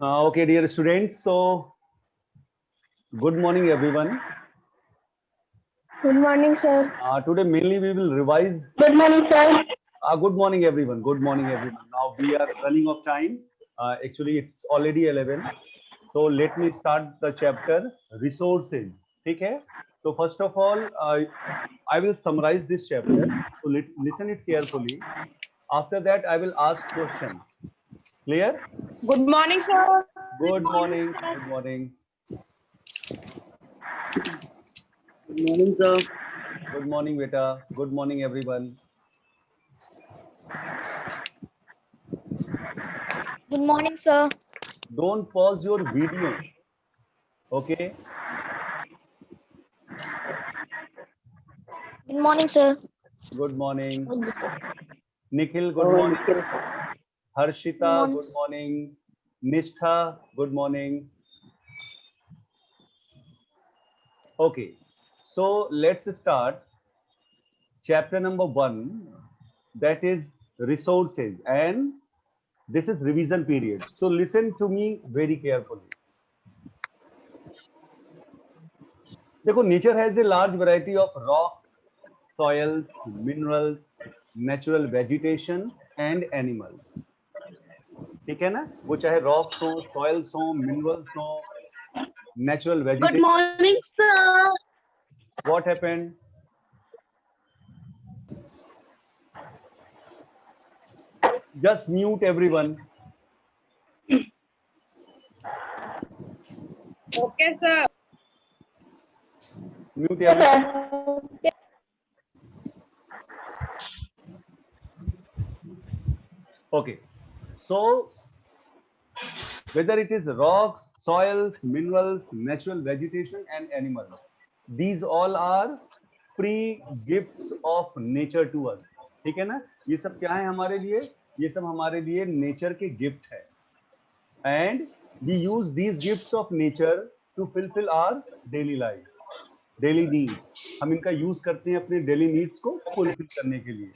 Okay, dear students. So, good morning, everyone. Good morning, sir. Today, mainly we will revise. Good morning, sir. Good morning, everyone. Good morning, everyone. Now we are running of time. Actually, it's already 11. So let me start the chapter resources. ठीक है? So first of all, I will summarize this chapter. So listen it carefully. After that, I will ask questions. Clear? Good morning, sir. Good morning. Good morning. Good morning, sir. Good morning, beta. Good morning, everyone. Good morning, sir. Don't pause your video. Okay. Good morning, sir. Good morning. Nikhil, good Oh, morning. Nikhil. Harshita, morning. good morning. Nishtha, good morning. Okay. So let's start chapter number 1, that is resources, and this is revision period. So listen to me very carefully. देखो, nature has a large variety of rocks, soils, minerals, natural vegetation and animals. ठीक है ना? वो चाहे rocks हो, soils हो, minerals हो, natural Good vegetation. morning, sir. What happened? Just mute everyone. Okay, sir. Mute everyone. Okay. So whether it is rocks, soils, minerals, natural vegetation and animals, these all are free gifts of nature to us. ठीक है ना? ये सब क्या है हमारे लिए? ये सब हमारे लिए नेचर के गिफ्ट है. And we use these gifts of nature to fulfill our daily life, daily needs. हम इनका यूज करते हैं अपने डेली नीड्स को फुलफिल करने के लिए.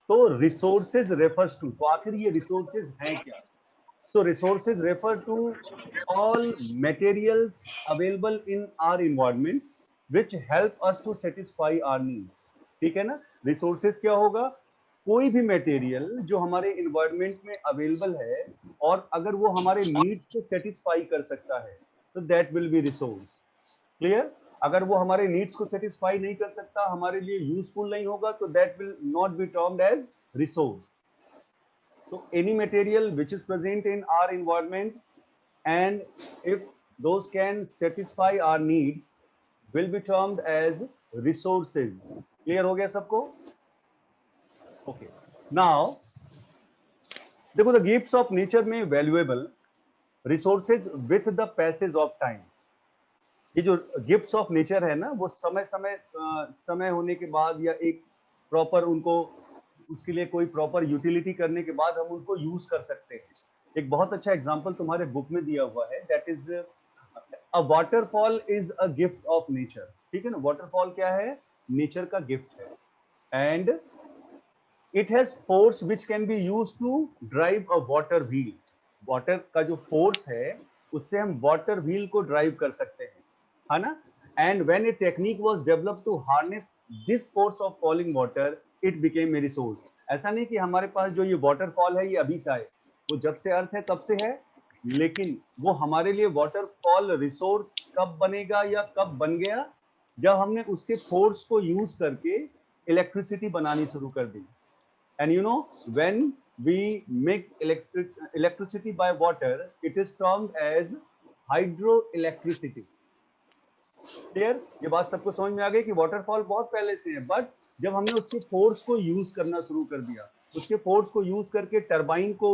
तो रिसोर्सेज रेफर्स टू, तो आखिर ये रिसोर्सेज हैं क्या? So resources refer to all materials available in our environment which help us to satisfy our needs. ठीक है ना? Resources क्या होगा? कोई भी मटेरियल जो हमारे इन्वायरमेंट में अवेलेबल है और अगर वो हमारे नीड्स को सेटिस्फाई कर सकता है तो that will be resource. Clear? अगर वो हमारे नीड्स को सेटिस्फाई नहीं कर सकता, हमारे लिए यूजफुल नहीं होगा, तो that will not be termed as resource. So any material which is present in our environment and if those can satisfy our needs will be termed as resources. Clear हो गया सबको? Okay. Now, देखो, the gifts of nature में valuable resources with the passage of time. ये जो gifts of nature है ना, वो समय होने के बाद या एक प्रॉपर उनको उसके लिए कोई प्रॉपर यूटिलिटी करने के बाद हम उनको यूज कर सकते हैं. एक बहुत अच्छा एग्जांपल तुम्हारे बुक में दिया हुआ है, that is a waterfall is a gift of nature. ठीक है ना? वाटरफॉल क्या है? नेचर का गिफ्ट है. And it has force which can be use to drive a water wheel. Water का जो फोर्स है उससे हम वाटर व्हील को ड्राइव कर सकते हैं, है ना? And when a technique was developed to harness this force of falling water it became a resource. ऐसा नहीं कि हमारे पास जो ये वाटरफॉल है ये अभी से आए, वो जब से अर्थ है तब से है, लेकिन वो हमारे लिए वाटरफॉल रिसोर्स कब बनेगा या कब बन गया? जब हमने उसके फोर्स को यूज करके इलेक्ट्रिसिटी बनानी शुरू कर दी. And you know, when we make electricity by water, it is termed as hydroelectricity. Clear? ये बात सबको समझ में आ गई कि वाटरफॉल बहुत पहले से है, बट जब हमने उसके फोर्स को यूज करना शुरू कर दिया, उसके फोर्स को यूज करके टरबाइन को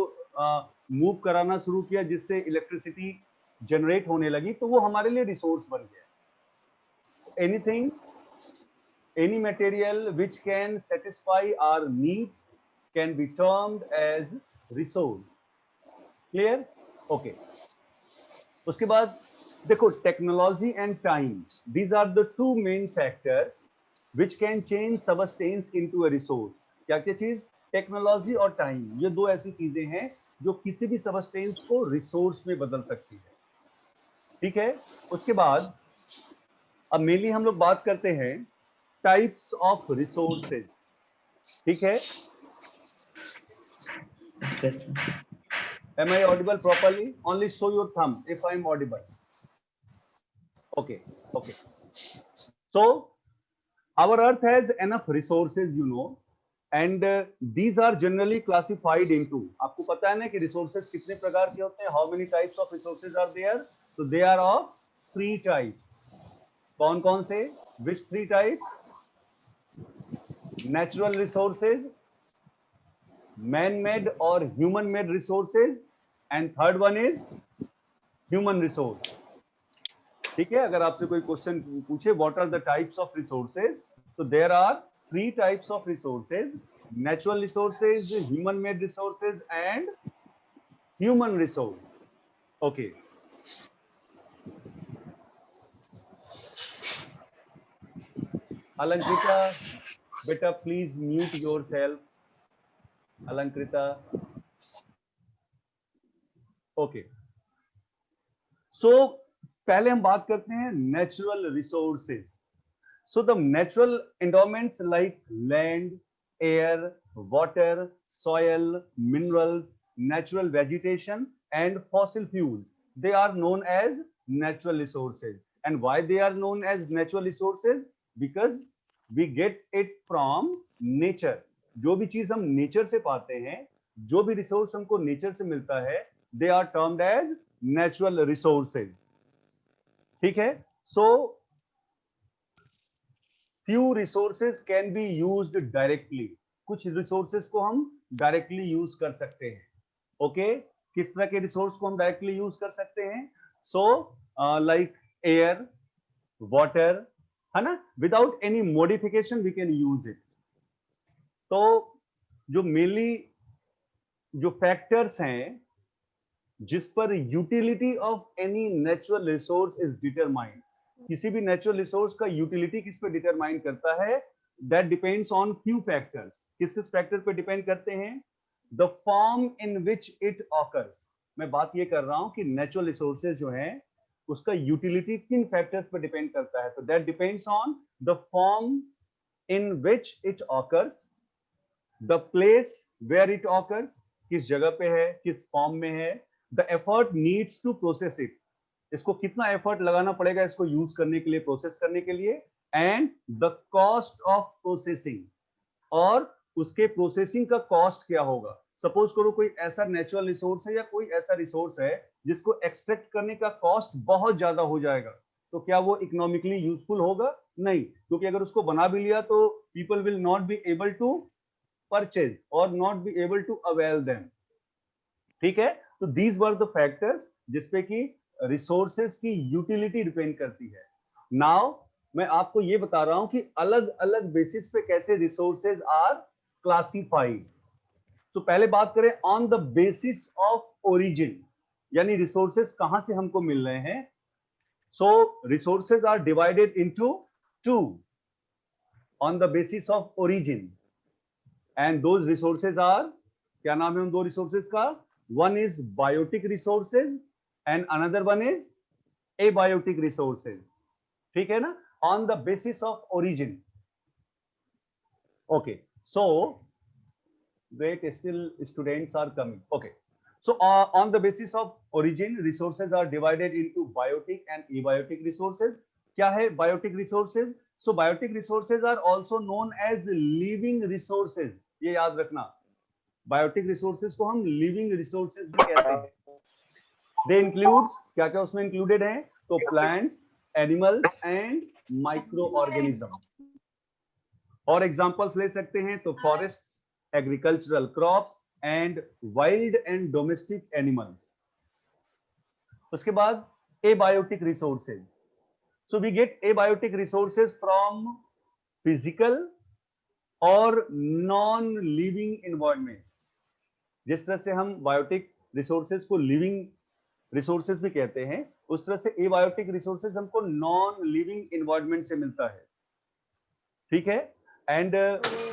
मूव कराना शुरू किया जिससे इलेक्ट्रिसिटी जनरेट होने लगी, तो वो हमारे लिए रिसोर्स बन गया. Anything, any material which can satisfy our needs can be termed as resource. Clear? Okay. उसके बाद देखो, technology and time, these are the two main factors which can change substance into a resource. क्या क्या चीज? Technology और time, ये दो ऐसी चीजें हैं जो किसी भी सबस्टेंस को रिसोर्स में बदल सकती है। ठीक है, उसके बाद अब मेनली हम लोग बात करते हैं टाइप्स ऑफ रिसोर्सेज। ठीक है, Okay, sir. am I audible properly? Only show your thumb if I am audible. Okay, okay. So our earth has enough resources, you know, and these are generally classified into, आपको पता है ना कि resources कितने प्रकार के होते हैं? How many types of resources are there? So they are of 3 types. कौन कौन से? Which 3 types? Natural resources, man-made or human-made resources, and third one is human resource. ठीक है, अगर आपसे कोई क्वेश्चन पूछे what are the types of resources, तो there are 3 types of resources: natural resources, human made resources and human resource. Okay, Alankrita बेटा please mute yourself. Alankrita. Okay, so पहले हम बात करते हैं natural resources. So the natural endowments like land, air, water, soil, minerals, natural vegetation, and fossil fuels, they are known as natural resources. And why they are known as natural resources? Because we get it from nature. जो भी चीज हम nature से पाते हैं, जो भी resource हमको नेचर से मिलता है, they are termed as natural resources. ठीक है, so few resources can be used directly. कुछ रिसोर्सेज को हम डायरेक्टली यूज कर सकते हैं. ओके, किस तरह के रिसोर्स को हम डायरेक्टली यूज कर सकते हैं? सो लाइक एयर, वाटर, है ना, without any modification we can use it. तो जो मेनली जो फैक्टर्स हैं जिस पर utility of any natural resource is determined, किसी भी नेचुरल रिसोर्स का यूटिलिटी किस पे डिटरमाइन करता है? That depends on few factors. किस किस फैक्टर पे डिपेंड करते हैं? The form in which it occurs. मैं बात ये कर रहा हूं कि नेचुरल रिसोर्सेज जो हैं उसका यूटिलिटी किन फैक्टर्स पे डिपेंड करता है. तो that depends on the form in which it occurs, the place where it occurs, किस जगह पे है, किस फॉर्म में है, the effort needs to process it, इसको कितना एफर्ट लगाना पड़ेगा इसको यूज करने के लिए, प्रोसेस करने के लिए, and the cost of processing, और उसके प्रोसेसिंग का कॉस्ट क्या होगा. सपोज करो कोई ऐसा नेचुरल रिसोर्स है या कोई ऐसा रिसोर्स है जिसको एक्सट्रैक्ट करने का कॉस्ट बहुत ज्यादा हो जाएगा, तो क्या वो इकोनॉमिकली यूजफुल होगा? नहीं, क्योंकि अगर उसको बना भी लिया तो people will not be able to purchase और not be able to avail them. ठीक है, तो दीज वर द फैक्टर्स जिसपे कि रिसोर्सेज की यूटिलिटी डिपेंड करती है. नाउ मैं आपको ये बता रहा हूं कि अलग अलग बेसिस पे कैसे रिसोर्सेज आर क्लासिफाइड. तो पहले बात करें on the basis of origin, यानी रिसोर्सेज कहां से हमको मिल रहे हैं. So resources are divided into two on the basis of origin, and those resources are, क्या नाम है उन दो रिसोर्सेज का? One is biotic resources and another one is abiotic resources. ठीक है ना, on the basis of origin. Okay, so wait, still students are coming. Okay, so on the basis of origin resources are divided into biotic and abiotic resources. क्या है biotic resources? So biotic resources are also known as living resources. ये याद रखना, biotic resources को हम living resources भी कहते हैं. दे इंक्लूड्स, क्या क्या उसमें इंक्लूडेड है? तो plants, animals and microorganism. और एग्जांपल्स ले सकते हैं तो forest, agricultural crops and wild and domestic animals. उसके बाद abiotic resources. So we get abiotic resources from physical और नॉन लिविंग एनवायरनमेंट. जिस तरह से हम बायोटिक रिसोर्सेज को लिविंग रिसोर्सेज भी कहते हैं, उस तरह से एबायोटिक रिसोर्सेज हमको नॉन लिविंग एनवायरनमेंट से मिलता है. ठीक है, and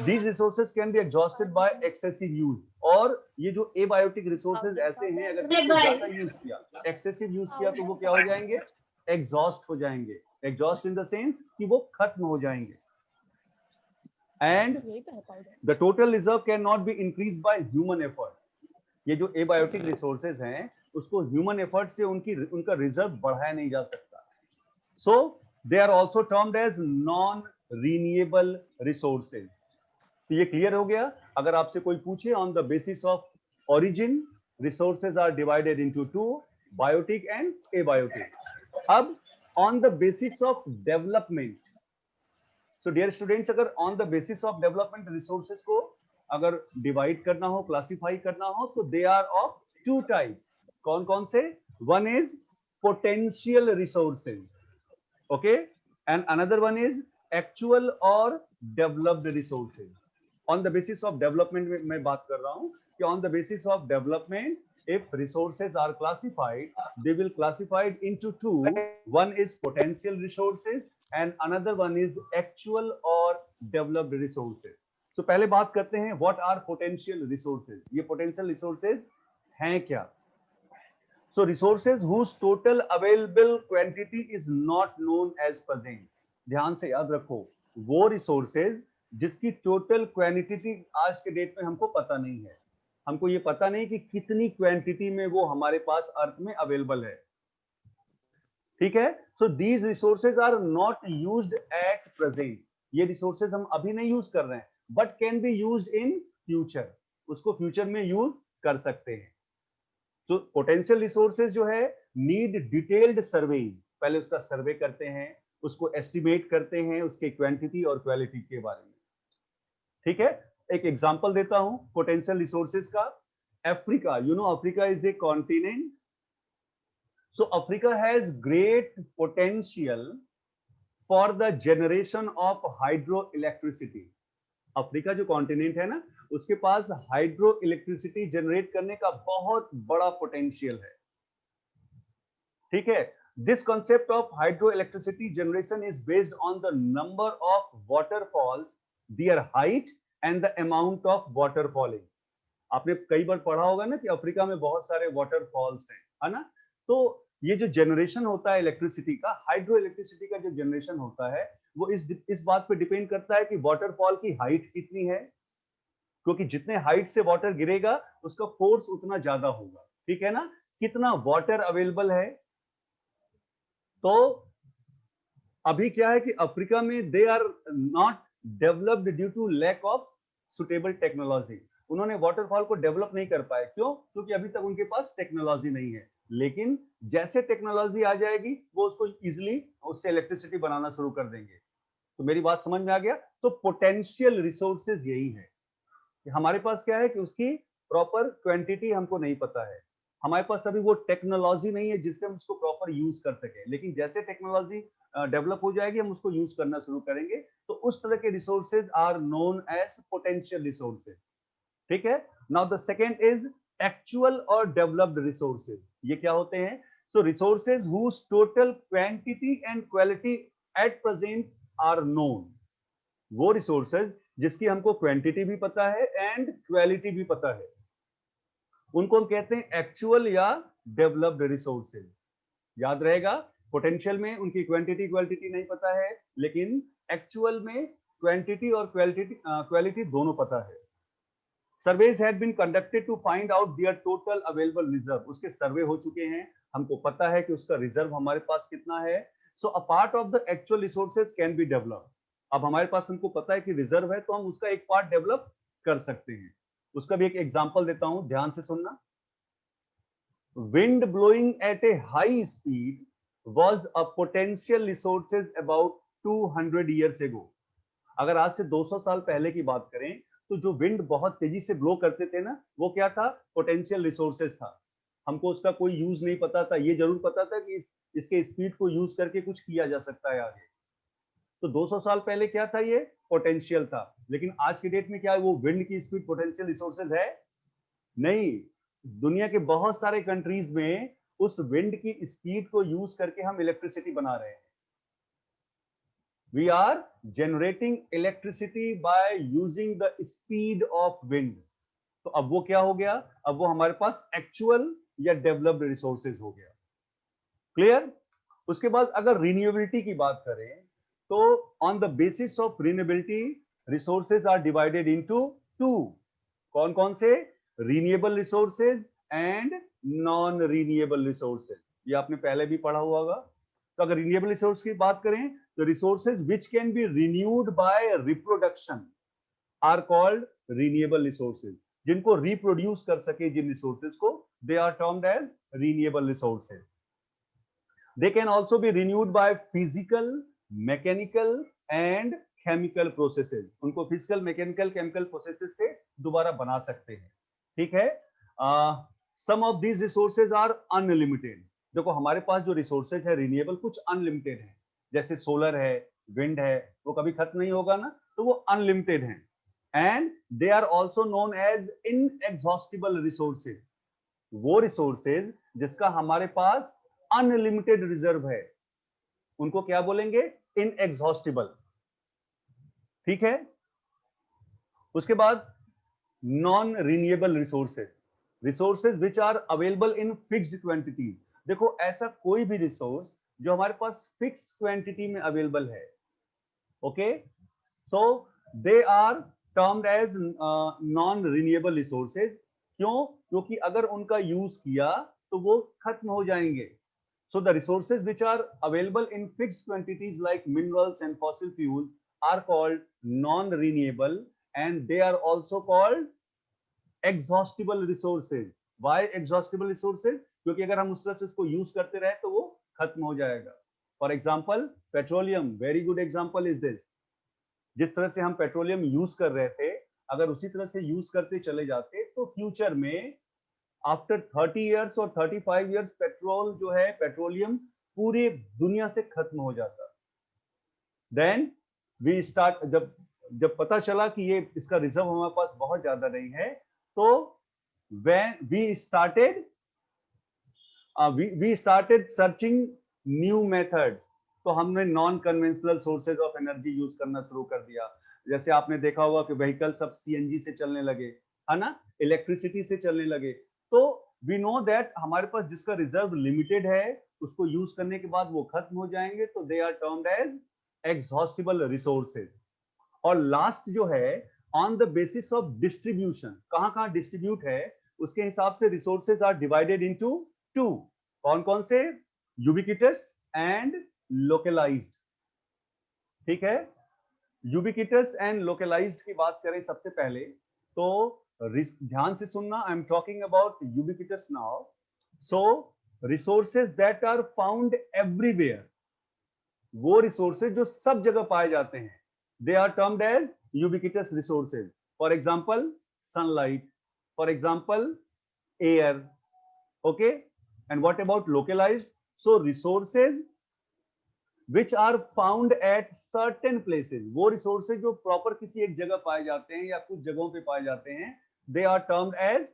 these resources can be exhausted by excessive use. और ये जो abiotic resources ऐसे हैं, अगर जिसको ज्यादा यूज किया, excessive यूज किया, तो वो क्या हो जाएंगे? एग्जॉस्ट हो जाएंगे. एग्जॉस्ट इन द सेंस कि वो खत्म हो जाएंगे. And the total reserve can not be increase by human effort. ये जो एबायोटिक रिसोर्सेज हैं, उसको ह्यूमन एफर्ट से उनका रिजर्व बढ़ाया नहीं जा सकता. So they are also termed as non renewable resources. तो ये क्लियर हो गया. अगर आपसे कोई पूछे on the basis of origin, resources are divided into two, biotic and abiotic. अब on the basis of development, so dear students, अगर on the basis of development resources को अगर डिवाइड करना हो, क्लासिफाई करना हो, तो they are of two types. कौन कौन से? One is potential resources, okay, and another one is actual और developed resources. On the basis of development में मैं बात कर रहा हूं कि on the basis of development, if resources are classified, they will classified into two. One is potential resources and another one is actual or developed resources. So पहले बात करते हैं what are potential resources. ये potential resources हैं क्या? So resources whose total available quantity is not known as present. ध्यान से याद रखो, वो resources जिसकी total quantity आज के डेट में हमको पता नहीं है. हमको ये पता नहीं कि कितनी क्वांटिटी में वो हमारे पास अर्थ में अवेलेबल है. ठीक है. So these resources are not used at present. ये रिसोर्सेज हम अभी नहीं यूज कर रहे हैं, but can be used in future. उसको फ्यूचर में यूज कर सकते हैं. तो पोटेंशियल रिसोर्सेज जो है, नीड डिटेल्ड सर्वेज. पहले उसका सर्वे करते हैं, उसको एस्टिमेट करते हैं, उसके क्वांटिटी और क्वालिटी के बारे में. ठीक है. एक एग्जांपल देता हूं पोटेंशियल रिसोर्सेज का. Africa, you know Africa is a continent. So Africa has great potential for the generation of hydro electricity. Africa जो कॉन्टिनेंट है ना, उसके पास हाइड्रो इलेक्ट्रिसिटी जनरेट करने का बहुत बड़ा पोटेंशियल है. ठीक है. This concept of hydro electricity generation is based on the number of waterfalls, their height and the amount of water falling. आपने कई बार पढ़ा होगा ना कि अफ्रीका में बहुत सारे वाटरफॉल्स हैं, है ना. तो ये जो जनरेशन होता है इलेक्ट्रिसिटी का, हाइड्रो इलेक्ट्रिसिटी का जो जनरेशन होता है, वो इस बात पे डिपेंड करता है कि वाटरफॉल की हाइट कितनी है, क्योंकि जितने हाइट से वाटर गिरेगा उसका फोर्स उतना ज्यादा होगा. ठीक है ना. कितना वाटर अवेलेबल है. तो अभी क्या है कि अफ्रीका में they are not developed due to lack of suitable technology. उन्होंने वाटरफॉल को डेवलप नहीं कर पाए. क्यों? क्योंकि अभी तक उनके पास टेक्नोलॉजी नहीं है. लेकिन जैसे टेक्नोलॉजी आ जाएगी, वो उसको इजिली उससे इलेक्ट्रिसिटी बनाना शुरू कर देंगे. तो मेरी बात समझ में आ गया. तो पोटेंशियल रिसोर्सेज यही है कि हमारे पास क्या है कि उसकी प्रॉपर क्वांटिटी हमको नहीं पता है. हमारे पास अभी वो टेक्नोलॉजी नहीं है जिससे हम उसको प्रॉपर यूज कर सके. लेकिन जैसे टेक्नोलॉजी डेवलप हो जाएगी, हम उसको यूज करना शुरू करेंगे. तो उस तरह के resources are known as potential resources. ठीक है. Now the second is actual और डेवलप्ड रिसोर्सेज. ये क्या होते हैं? So resources whose total quantity and quality at present are known. वो रिसोर्सेज जिसकी हमको क्वांटिटी भी पता है एंड क्वालिटी भी पता है, उनको हम कहते हैं एक्चुअल या डेवलप्ड रिसोर्सेज. याद रहेगा, पोटेंशियल में उनकी क्वांटिटी क्वालिटी नहीं पता है, लेकिन एक्चुअल में क्वांटिटी और क्वालिटी दोनों पता है. Surveys had been conducted to find out their total available reserve. उसके सर्वे हो चुके हैं, हमको पता है कि उसका रिजर्व हमारे पास कितना है. So a part of the actual resources can be developed. अब हमारे पास हमको पता है कि रिजर्व है, तो हम उसका एक पार्ट डेवलप कर सकते हैं. उसका भी एक एग्जांपल देता हूं, ध्यान से सुनना. Wind blowing at a high speed was a potential resources about 200 years ago. अगर आज से 200 साल पहले की बात करें, तो जो विंड बहुत तेजी से ब्लो करते थे ना, वो क्या था? पोटेंशियल रिसोर्सेज था. हमको उसका कोई यूज नहीं पता था. ये जरूर पता था कि इसके स्पीड को यूज करके कुछ किया जा सकता है आगे. तो 200 साल पहले क्या था? ये पोटेंशियल था. लेकिन आज की डेट में क्या है? वो विंड की स्पीड पोटेंशियल रिसोर्सेज है? नहीं. दुनिया के बहुत सारे कंट्रीज में उस विंड की स्पीड को यूज करके हम इलेक्ट्रिसिटी बना रहे हैं. We are generating electricity by using the speed of wind. तो अब वो क्या हो गया? अब वो हमारे पास एक्चुअल या डेवलप्ड रिसोर्सेज हो गया। क्लियर? उसके बाद अगर रिन्यूएबिलिटी की बात करें तो on the basis of renewability resources are divided into two. कौन कौन से? Renewable resources and non renewable resources. ये आपने पहले भी पढ़ा हुआ होगा। तो अगर रिन्यूएबल रिसोर्स की बात करें तो resources which can be renewed by reproduction are called renewable resources. जिनको रिप्रोड्यूस कर सके जिन रिसोर्सेज को, they are termed as renewable resources. They can also be renewed by physical, mechanical and chemical processes. उनको physical, mechanical, chemical processes से दोबारा बना सकते हैं। ठीक है? Some of these resources are unlimited. देखो हमारे पास जो resources है renewable कुछ unlimited है, जैसे solar है, wind है, वो कभी खत्म नहीं होगा ना, तो वो unlimited हैं। And they are also known as inexhaustible resources. वो resources जिसका हमारे पास अनलिमिटेड रिजर्व है, उनको क्या बोलेंगे? इनएग्जॉस्टिबल। ठीक है? उसके बाद non renewable resources, resources which are available in fixed quantity. देखो ऐसा कोई भी रिसोर्स जो हमारे पास फिक्स क्वांटिटी में अवेलेबल है, okay, so they are termed as non renewable resources. क्यों? क्योंकि अगर उनका यूज किया तो वो खत्म हो जाएंगे। So the resources which are available in fixed quantities like minerals and fossil fuels are called non-renewable and they are also called exhaustible resources. Why exhaustible resources? क्योंकि अगर हम उस तरह से उसको यूज करते रहे तो वो खत्म हो जाएगा। For example, petroleum, very good example is this. जिस तरह से हम पेट्रोलियम यूज कर रहे थे, अगर उसी तरह से यूज करते चले जाते तो फ्यूचर में आफ्टर 30 इयर्स और 35 इयर्स पेट्रोल जो है, पेट्रोलियम पूरी दुनिया से खत्म हो जाता। देन वी स्टार्ट, जब पता चला कि ये इसका रिजर्व हमारे पास बहुत ज्यादा नहीं है, तो when we started searching new methods. तो हमने non conventional sources of energy use करना शुरू कर दिया। जैसे आपने देखा होगा कि व्हीकल सब सीएनजी से चलने लगे, है ना, इलेक्ट्रिसिटी से चलने लगे। तो वी नो दैट हमारे पास जिसका रिजर्व लिमिटेड है उसको यूज करने के बाद वो खत्म हो जाएंगे, तो they are termed as exhaustible resources. और लास्ट जो है, on the basis of distribution, कहां कहां डिस्ट्रीब्यूट है उसके हिसाब से resources are divided into two. कौन कौन से? Ubiquitous and localized. ठीक है? यूबिक्विटस एंड लोकलाइज्ड की बात करें सबसे पहले तो ध्यान से सुनना, I am talking about ubiquitous now. So resources that are found everywhere, वो रिसोर्सेज जो सब जगह पाए जाते हैं, they are termed as ubiquitous resources. For example sunlight, for example air, okay. And what about localized? So resources which are found at certain places, वो resources जो proper किसी एक जगह पाए जाते हैं या कुछ जगहों पे पाए जाते हैं, they are termed as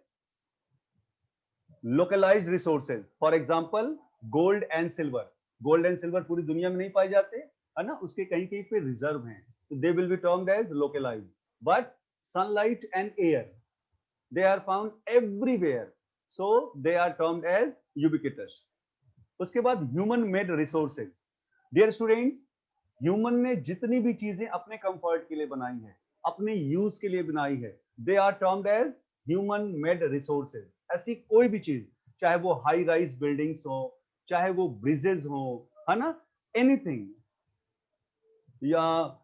localized resources. For example, gold and silver. Gold and silver पूरी दुनिया में नहीं पाए जाते, है ना, उसके कहीं कहीं पे रिजर्व हैं, तो they will be termed as localized. But sunlight and air, they are found everywhere, so they are termed as ubiquitous. उसके बाद human made resources. Dear students, human ने जितनी भी चीजें अपने कंफर्ट के लिए बनाई है, अपने यूज के लिए बनाई है, they are termed as human made resources. ऐसी कोई भी चीज, चाहे वो हाई राइज बिल्डिंग्स हो, चाहे वो ब्रिजेस हो, है ना, एनीथिंग, या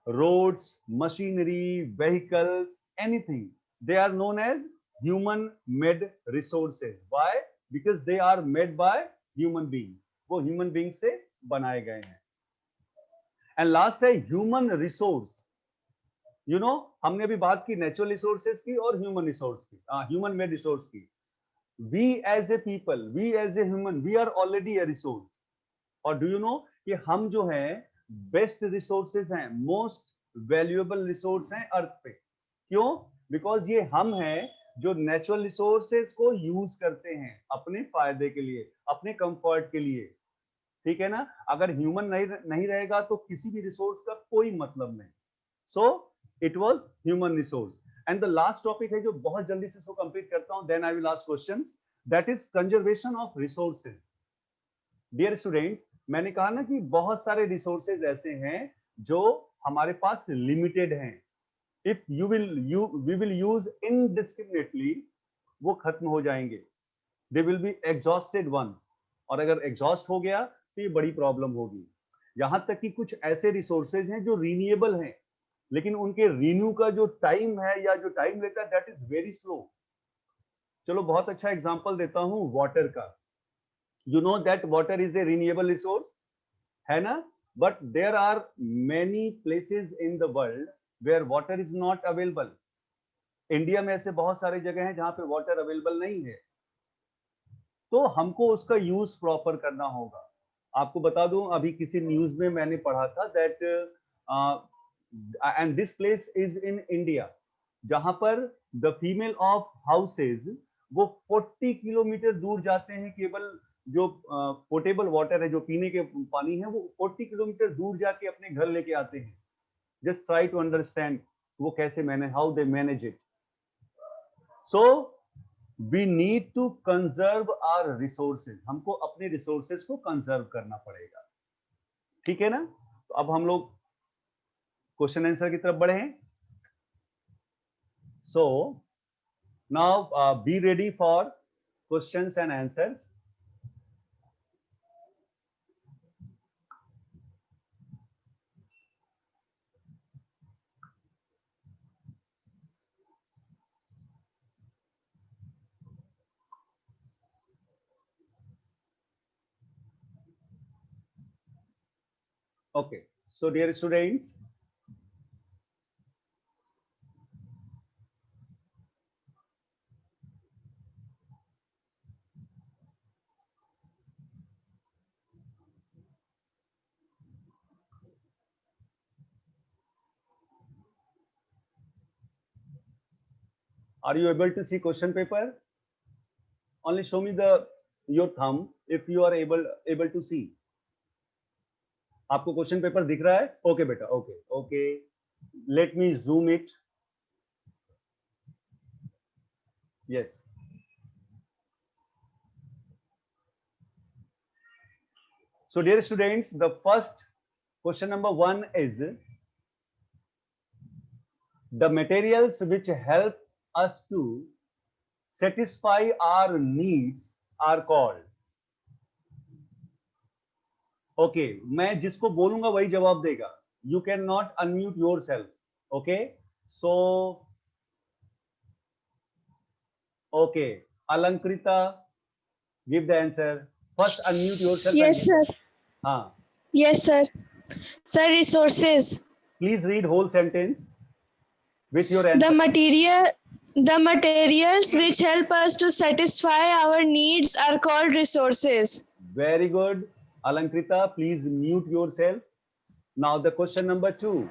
roads, machinery, vehicles, anything, they are known as human made resources. Why? Because they are made by human being, वो ह्यूमन बीइंग से बनाए गए हैं। एंड लास्ट है ह्यूमन रिसोर्स। यू नो, हमने अभी बात की नेचुरल रिसोर्सेज की और ह्यूमन रिसोर्स की, ह्यूमन मेड रिसोर्स की। We as a people, we as a human, we are already a resource. और डू यू नो कि हम जो है बेस्ट रिसोर्सेज हैं, मोस्ट वैल्यूएबल रिसोर्स हैं अर्थ पे। क्यों? बिकॉज ये हम हैं जो नेचुरल रिसोर्सेज को यूज करते हैं अपने फायदे के लिए, अपने कंफर्ट के लिए। ठीक है ना, अगर ह्यूमन नहीं रहेगा तो किसी भी रिसोर्स का कोई मतलब नहीं। So it was human resource. And the last topic है जो बहुत जल्दी से इसको कंप्लीट करता हूं, then I will ask questions, that is conservation of resources. Dear students, मैंने कहा ना कि बहुत सारे रिसोर्सेज ऐसे हैं जो हमारे पास लिमिटेड हैं। If we will use indiscriminately, वो खत्म हो जाएंगे, they will be exhausted once, और अगर एग्जॉस्ट हो गया तो ये बड़ी प्रॉब्लम होगी। यहां तक कि कुछ ऐसे रिसोर्सेज हैं जो रीन्यूएबल हैं, लेकिन उनके रिन्यू का जो टाइम है या जो टाइम लेता है दैट इज वेरी स्लो। चलो बहुत अच्छा एग्जांपल देता हूं वाटर का। You know that water is a renewable resource, है ना, but there are many places in the world where water is not available. India में ऐसे बहुत सारे जगह हैं जहां पे वाटर अवेलेबल नहीं है, तो हमको उसका यूज प्रॉपर करना होगा। आपको बता दूं, अभी किसी न्यूज में मैंने पढ़ा था that and this place is in India, जहां पर द फीमेल ऑफ हाउसेज वो 40 किलोमीटर दूर जाते हैं, केवल जो पोर्टेबल वाटर है, जो पीने के पानी है, वो 40 किलोमीटर दूर जाके अपने घर लेके आते हैं। जस्ट ट्राई टू अंडरस्टैंड वो कैसे manage, how they manage it. So we need to conserve our resources, हमको अपने रिसोर्सेज को कंजर्व करना पड़ेगा, ठीक है ना। तो अब हम लोग क्वेश्चन आंसर की तरफ बढ़े। So now be ready for questions and answers. Okay, so dear students, are you able to see question paper? Only show me the your thumb if you are able to see. आपको question paper दिख रहा है? Okay बेटा, okay okay, let me zoom it. Yes, so dear students, the first question number 1 is the materials which help us to satisfy our needs are called। Okay, मैं जिसको बोलूंगा वही जवाब देगा। You can not unmute yourself, okay. So okay, Alankrita, give the answer. First unmute yourself. Yes, sir. हाँ, Yes, sir. Sir, resources. Please read whole sentence with your The answer. materials which help us to satisfy our needs are called resources. Very good, Alankrita, please mute yourself. Now the question number 2.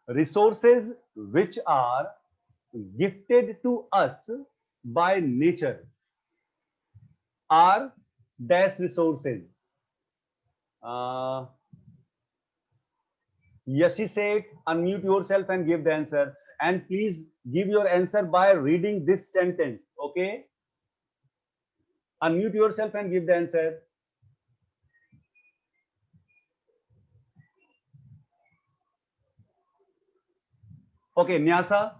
Resources which are gifted to us by nature are dash resources. Yashi said, unmute yourself and give the answer. And please give your answer by reading this sentence, okay? Unmute yourself and give the answer. Okay, Nyasa.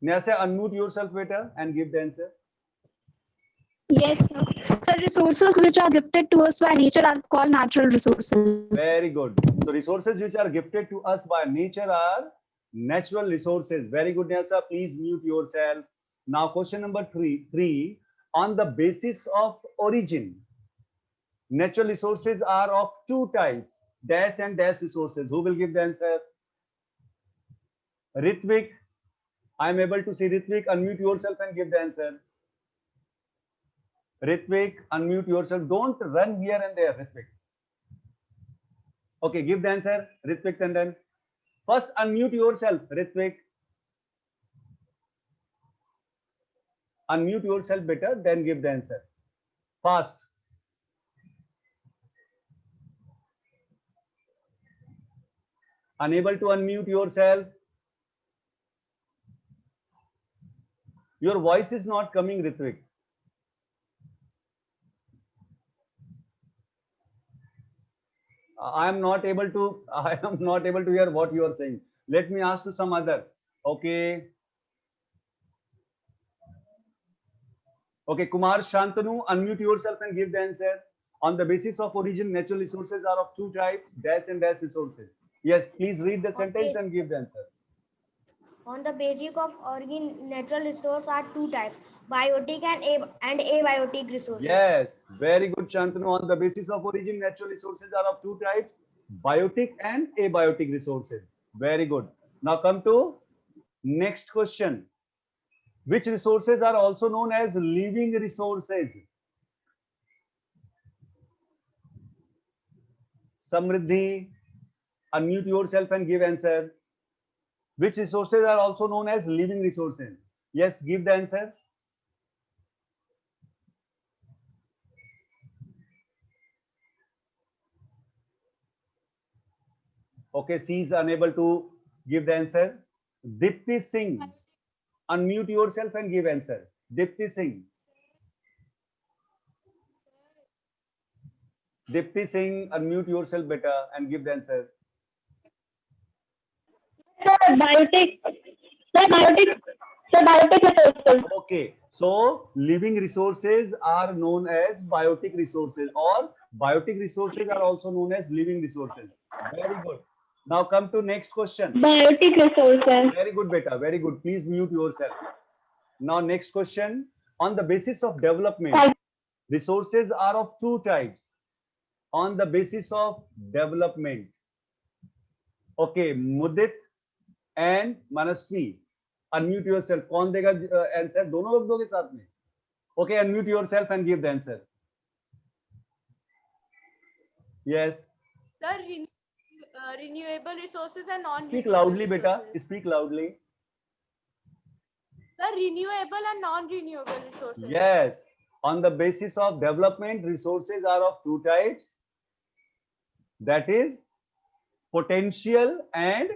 Nyasa, unmute yourself better and give the answer. Yes, sir. Sir, resources which are gifted to us by nature are called natural resources. Very good. So resources which are gifted to us by nature are natural resources. Very good, Nyasa. Please mute yourself. Now, question number 3. On the basis of origin, natural resources are of two types, dash and dash resources. Who will give the answer? Ritvik. I am able to see Ritvik. Unmute yourself and give the answer. Ritvik, unmute yourself. Don't run here and there, Ritvik. Okay, give the answer, Ritvik Tandon. First, unmute yourself, Ritvik. Unmute yourself better, then give the answer. Fast. Unable to unmute yourself. Your voice is not coming, Ritvik. I am not able to hear what you are saying. Let me ask to some other. Okay. Okay, Kumar Shantanu, unmute yourself and give the answer. On the basis of origin, natural resources are of two types, dash and dash resources. Yes, please read the sentence and give the answer. On the basis of origin, natural resources are two types, biotic and abiotic resources. Yes, very good, Shantanu. On the basis of origin, natural resources are of two types, biotic and abiotic resources. Very good. Now come to next question. Which resources are also known as living resources? Samriddhi, unmute yourself and give answer. Which resources are also known as living resources? Yes, give the answer. Okay, she is unable to give the answer. Dipti Singh, unmute yourself and give answer. Dipti Singh. Dipti Singh, unmute yourself better and give the answer. Sir, biotic. Sir, biotic resources. Okay, so living resources are known as biotic resources, or biotic resources are also known as living resources. Very good. Now come to next question. Biotic resources. Very good, beta. Very good. Please mute yourself. Now next question. On the basis of development, resources are of two types. On the basis of development. Okay, Mudit and Manasvi. Unmute yourself. कौन देगा answer? दोनों लोग दोगे साथ में. Okay, unmute yourself and give the answer. Yes. The renewable resources and non-renewable Speak loudly, resources. beta. Speak loudly. The renewable and non-renewable resources. Yes. On the basis of development, resources are of two types. That is potential and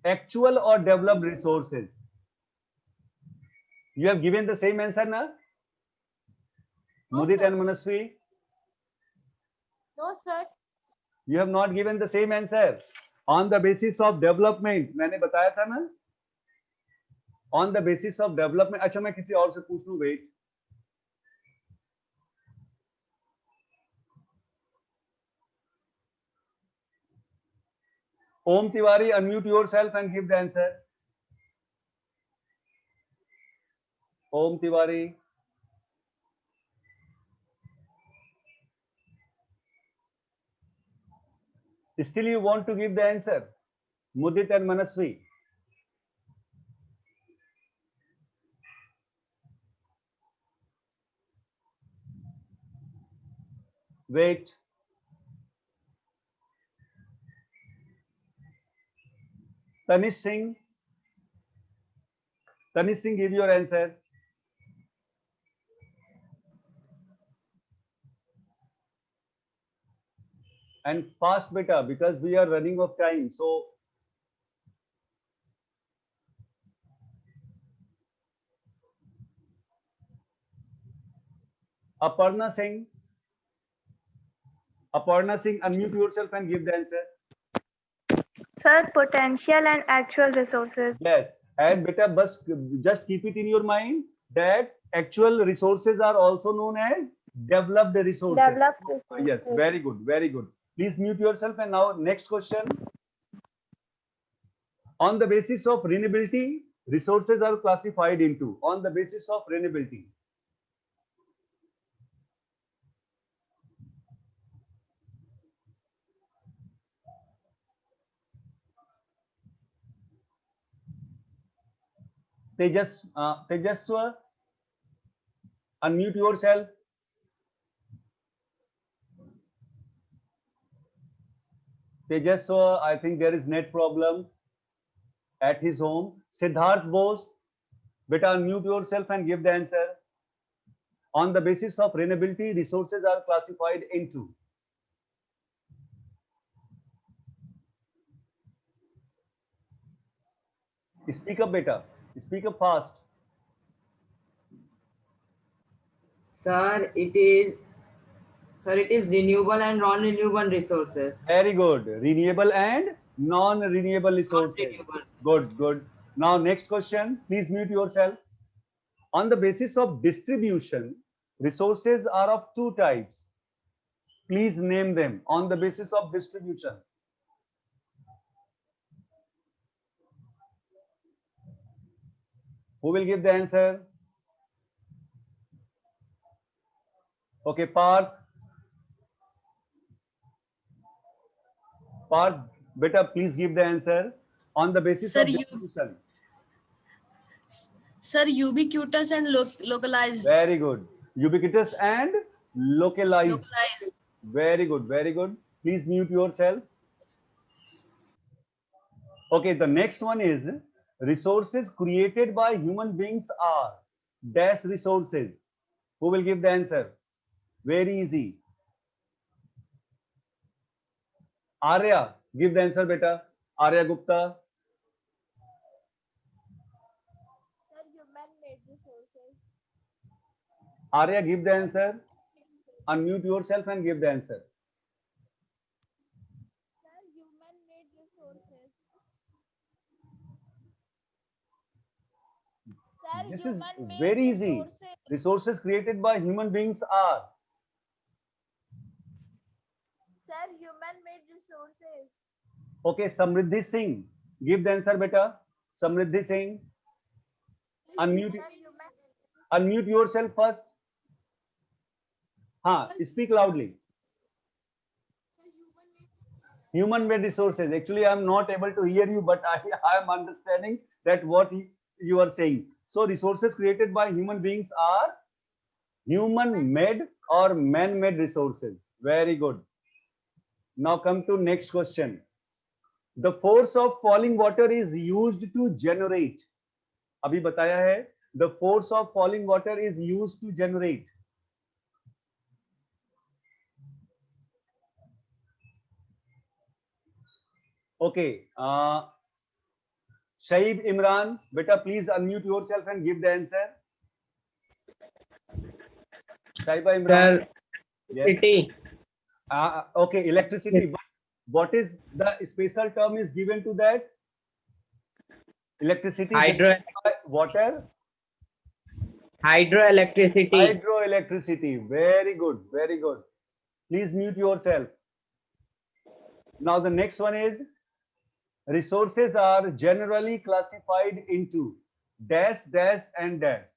actual or developed resources. You have given the same answer, na? No, Mudit sir. and Manasvi, No, sir. you have not given the same answer. On the basis of development, मैंने बताया था ना? On the basis of development, अच्छा मैं किसी और से पूछ लूं, wait. Om Tiwari, unmute yourself and give the answer. Om Tiwari. Still you want to give the answer? Mudit and Manasvi. Wait. Tanish Singh. Tanish Singh, give your answer. And fast, beta, because we are running of time. So Aparna Singh. Aparna Singh, unmute yourself and give the answer. Sir, potential and actual resources. Yes. And beta, just keep it in your mind that actual resources are also known as developed resources. Yes, very good, very good. Please mute yourself. And now next question. On the basis of renewability, resources are classified into. On the basis of renewability. Tejaswa, unmute yourself. Tejaswa, I think there is net problem at his home. Siddharth Bose, Beta, unmute yourself and give the answer. On the basis of renewability, resources are classified into. Speak up, beta. Speak up fast. Sir, it is renewable and non-renewable resources. Very good. Renewable and non-renewable resources. Non-renewable. Good, good. Now, next question. Please mute yourself. On the basis of distribution, resources are of two types. Please name them on the basis of distribution. Who will give the answer? Okay, Parth. Parth, beta, please give the answer on the basis Sir, of distribution. Sir, ubiquitous and localized. Very good. Ubiquitous and localized. Localized. Very good, very good. Please mute yourself. Okay, the next one is resources created by human beings are dash resources. Who will give the answer? Very easy. Arya, give the answer, beta. Arya Gupta. Sir, human-made resources. Arya, give the answer. Unmute yourself and give the answer. Sir, human-made resources. Sir, This is human-made very easy. resources. Resources created by human beings are. Sir, human-made resources. Okay, Samriddhi Singh. Give the answer, beta. Samriddhi Singh. Unmute, Sir, human. unmute yourself first. Speak loudly. Human-made resources. Actually, I am not able to hear you, but I am understanding that what you are saying. So, resources created by human beings are human-made or man-made resources. Very good. Now come to next question. The force of falling water is used to generate. अभी बताया है. The force of falling water is used to generate. Okay. Shaib Imran, beta, please unmute yourself and give the answer. Shaiba Imran. Sir, Yes. city. Okay, electricity. What is the special term is given to that? Electricity. Hydro. Water. Hydroelectricity. Hydroelectricity. Very good. Very good. Please mute yourself. Now the next one is resources are generally classified into dash, dash, and dash.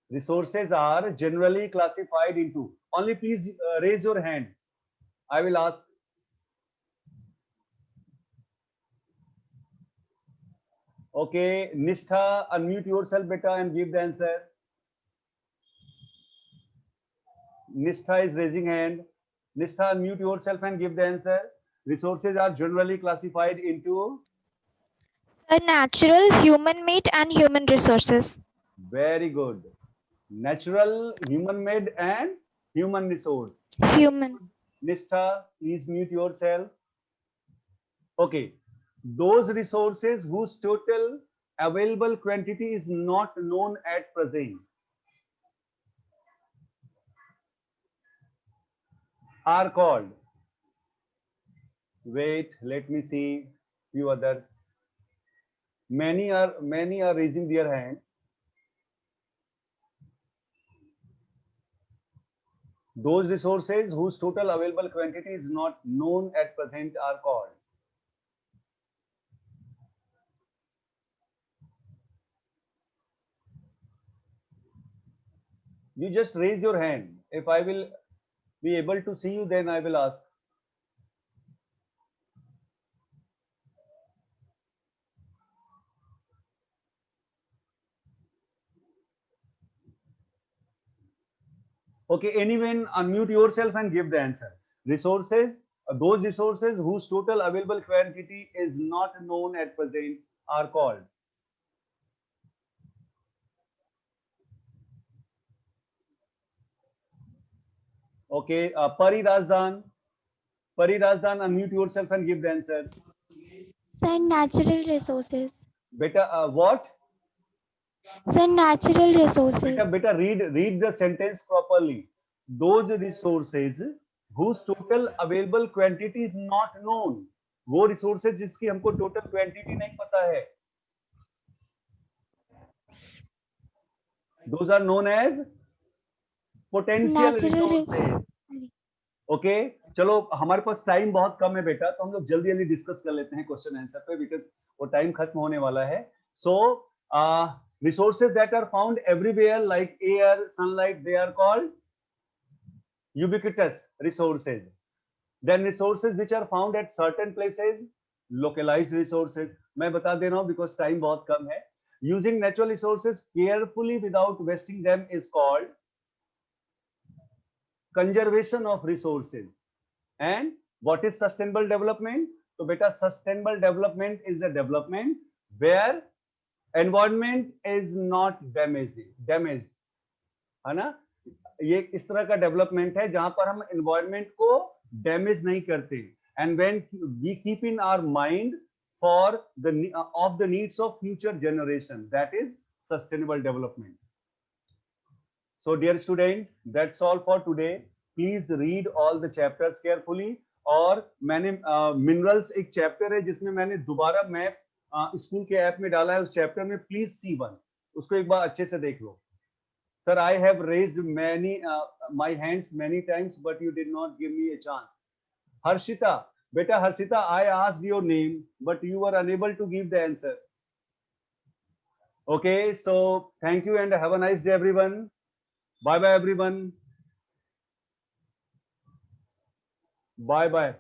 Resources are generally classified into. Only please raise your hand. I will ask. Okay, Nishtha, unmute yourself, beta, and give the answer. Nishtha is raising hand. Nishtha, unmute yourself and give the answer. Resources are generally classified into. Natural, human-made, and human resources. Very good. Natural, human-made, and human resource. Human. Nishtha, please mute yourself. Okay. Those resources whose total available quantity is not known at present are called. Wait, let me see few others. Many are raising their hand. Those resources whose total available quantity is not known at present are called. You just raise your hand. If I will be able to see you, then I will ask. Okay, anyone unmute yourself and give the answer. Resources, those resources whose total available quantity is not known at present are called. Okay, Pari Razdan, unmute yourself and give the answer. Sir, natural resources. Beta, what? Sir, natural resources. Beta, read the sentence properly. Those resources whose total available quantity is not known. वो resources जिसकी हमको total quantity नहीं पता है. Those are known as potential resources. Okay चलो हमारे पास time बहुत कम है बेटा, तो हम लोग जल्दी जल्दी डिस्कस कर लेते हैं क्वेश्चन आंसर पे, बिकॉज वो टाइम खत्म होने वाला है. So resources that are found everywhere like air, sunlight, they are called ubiquitous resources. Then resources which are found at certain places, localized resources. मैं बता दे रहा हूँ बिकॉज टाइम बहुत कम है. Using natural resources carefully without wasting them is called conservation of resources. And what is sustainable development? So beta, sustainable development is a development where environment is not damaged, है ना. ये इस तरह का development है जहां पर हम एनवायरनमेंट को डैमेज नहीं करते. And when we keep in our mind for the of the needs of future generation, that is sustainable development. So dear students, that's all for today. Please read all the chapters carefully. और मैंने minerals एक chapter है जिसमें मैंने दोबारा map school के app में डाला है. उस चैप्टर में प्लीज सी वन, उसको एक बार अच्छे से देख लो. Sir, I have raised my hands many times, but you did not give me a chance. Harshita, beta Harshita, I asked your name, but you were unable to give the answer. Okay, so thank you and have a nice day, everyone. Bye bye, everyone. Bye bye.